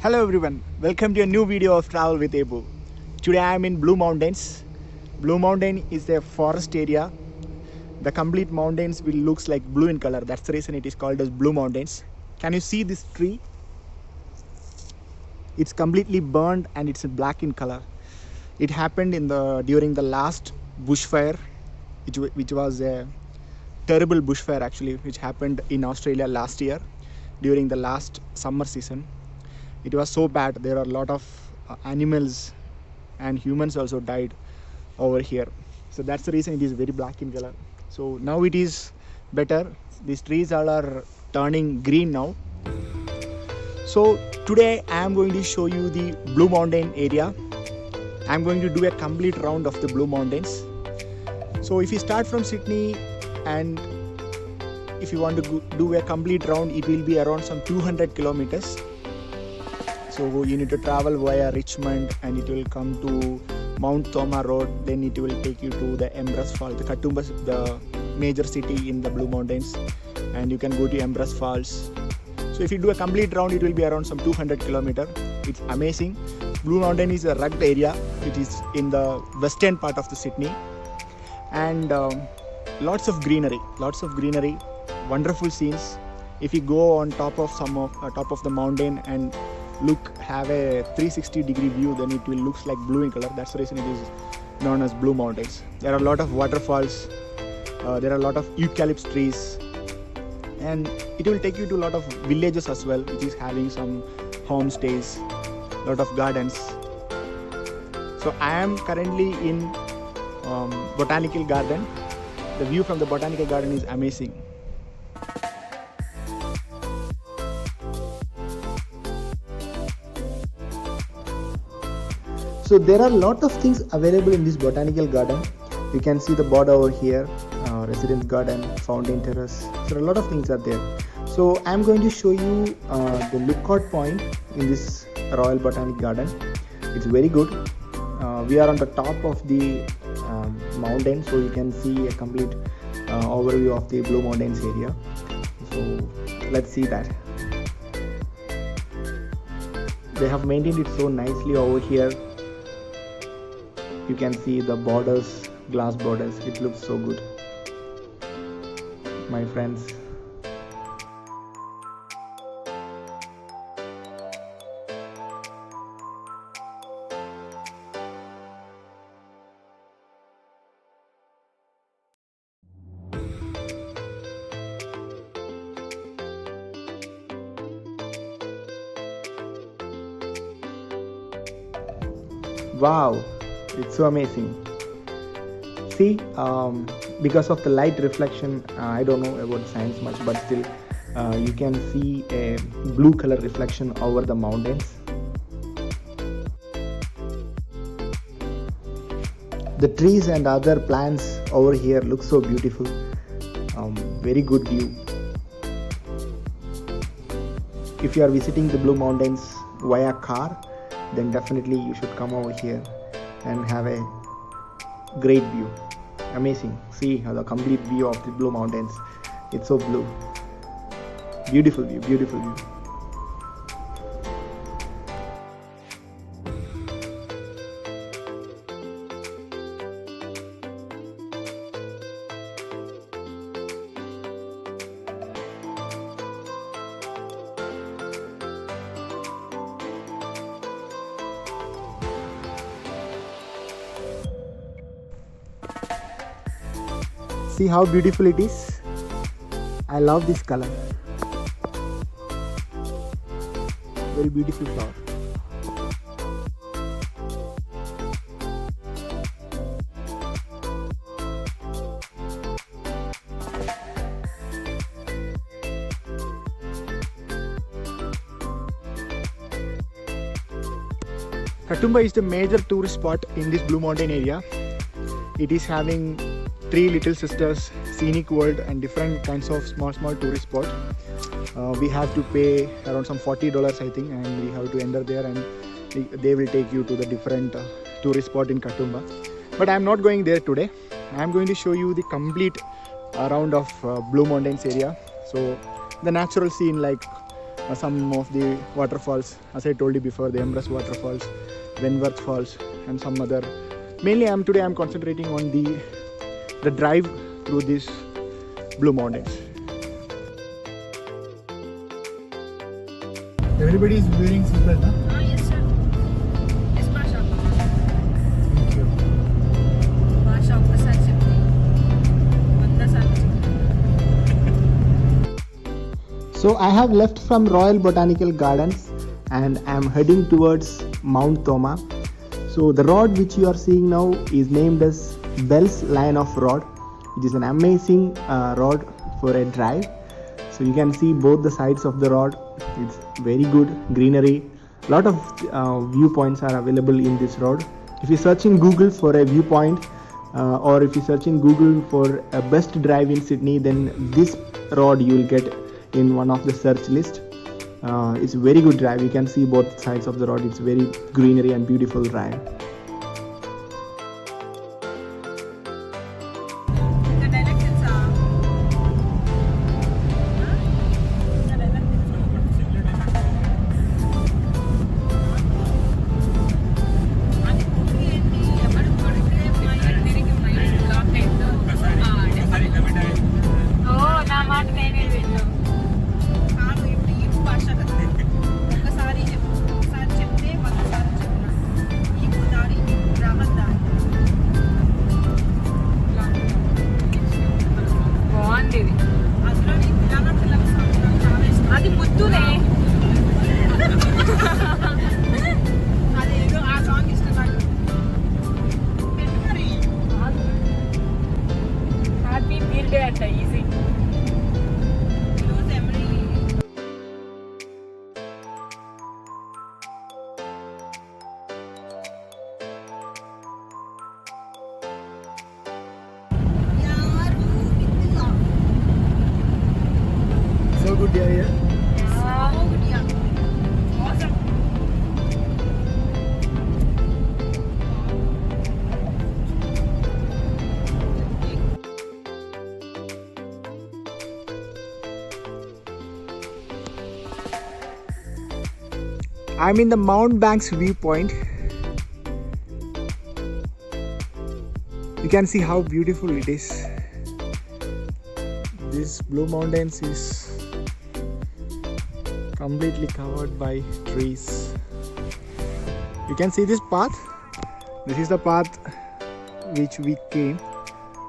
Hello everyone, welcome to a new video of Travel with Ebu. Today I am in Blue Mountains. Blue Mountain is a forest area. The complete mountains will looks like blue in color. That's the reason it is called as Blue Mountains. Can you see this tree? It's completely burned and it's black in color. It happened during the last bushfire, which was a terrible bushfire actually, which happened in Australia last year during the last summer season. It was so bad. There are a lot of animals and humans also died over here. So that's the reason it is very black in color. So now it is better. These trees all are turning green now. So today I am going to show you the Blue Mountain area. I am going to do a complete round of the Blue Mountains. So if you start from Sydney and if you want to do a complete round, it will be around some 200 kilometers. So you need to travel via Richmond and it will come to Mount Thoma Road. Then it will take you to the Empress Falls, the Katoomba, the major city in the Blue Mountains, and you can go to Empress Falls. So if you do a complete round, it will be around some 200 kilometers. It's amazing. Blue Mountain is a rugged area. It is in the western part of the Sydney, and lots of greenery, wonderful scenes. If you go on top of top of the mountain and have a 360-degree view, then it will looks like blue in color. That's the reason it is known as Blue Mountains. There are a lot of waterfalls, there are a lot of eucalyptus trees, and it will take you to a lot of villages as well, which is having some homestays, a lot of gardens. So I am currently in Botanical Garden. The view from the Botanical Garden is amazing. So there are a lot of things available in this botanical garden. You can see the border over here, residence garden, fountain terrace. So a lot of things are there. So I am going to show you the lookout point in this Royal Botanic Garden. It's very good. We are on the top of the mountain, so you can see a complete overview of the Blue Mountains area. So let's see that. They have maintained it so nicely over here. You can see the borders, glass borders. It looks so good, my friends. Wow, it's so amazing. See, because of the light reflection, I don't know about science much, but still you can see a blue color reflection over the mountains. The trees and other plants over here look so beautiful. Very good view. If you are visiting the Blue Mountains via car, then definitely you should come over here and have a great view. Amazing. See the complete view of the Blue Mountains. It's so blue. Beautiful view, beautiful view. See how beautiful it is. I love this color. Very beautiful flower. Katoomba is the major tourist spot in this Blue Mountain area. It is having 3 Little Sisters, Scenic World, and different kinds of small tourist spots. We have to pay around some $40 I think, and we have to enter there, and they will take you to the different tourist spot in Katoomba. But I am not going there today. I am going to show you the complete round of Blue Mountains area. So the natural scene like some of the waterfalls. As I told you before, the Empress waterfalls, Wentworth Falls, and some other. Mainly, today I'm concentrating on the drive through these Blue Mountains. Everybody is wearing seatbelt, huh? Yes, sir. Yes, Basha. Thank you. Basha, ఒక్కసారి చెప్పి 100 సార్లు చెప్పి. So I have left from Royal Botanical Gardens and I am heading towards Mount Thoma. So the rod which you are seeing now is named as Bell's Line of Rod. It is an amazing rod for a drive. So you can see both the sides of the rod. It's very good greenery. Lot of viewpoints are available in this rod. If you search in Google for a viewpoint or if you search in Google for a best drive in Sydney, then this rod you will get in one of the search list. It's a very good drive. You can see both sides of the road. It's very greenery and beautiful drive. ఇంకా directions ఇంకా directions అది కొట్టి ఏంటి ఎవరు కొడితే mind తిరిగి mind block అయిందో ఓ నా మాట నేనే విన్నాను కాదు ఇప్పుడు ఈ భాష కదా ఒకసారి చెప్తే 100 సార్లు చెప్పిన ఈ దారి రామదారి బాగుంది ఇది అందులోని పిల్లల సాంగ్ నాకు చాలా ఇష్టం అది ముద్దులే అదేదో ఆ సాంగ్ ఇష్టం నాకు పెట్టు మరి హ్యాపీ బర్త్డే అంట ఈజీ లూజ్ ఎమరీ So good area. Awesome. I'm in the Mount Banks viewpoint. You can see how beautiful it is. This Blue Mountains is completely covered by trees. You can see this path. This is the path which we came.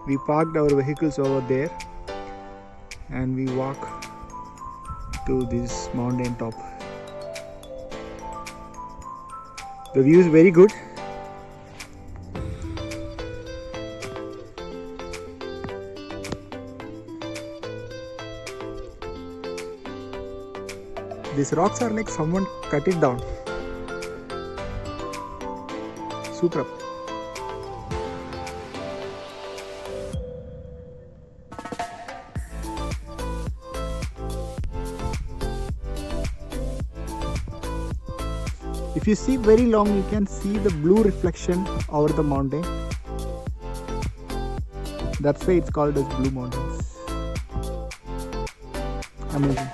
We parked our vehicles over there and we walk to this mountain top. The view is very good. These rocks are like someone cut it down. Super. If you see very long, you can see the blue reflection over the mountain. That's why it's called as Blue Mountains. Amazing.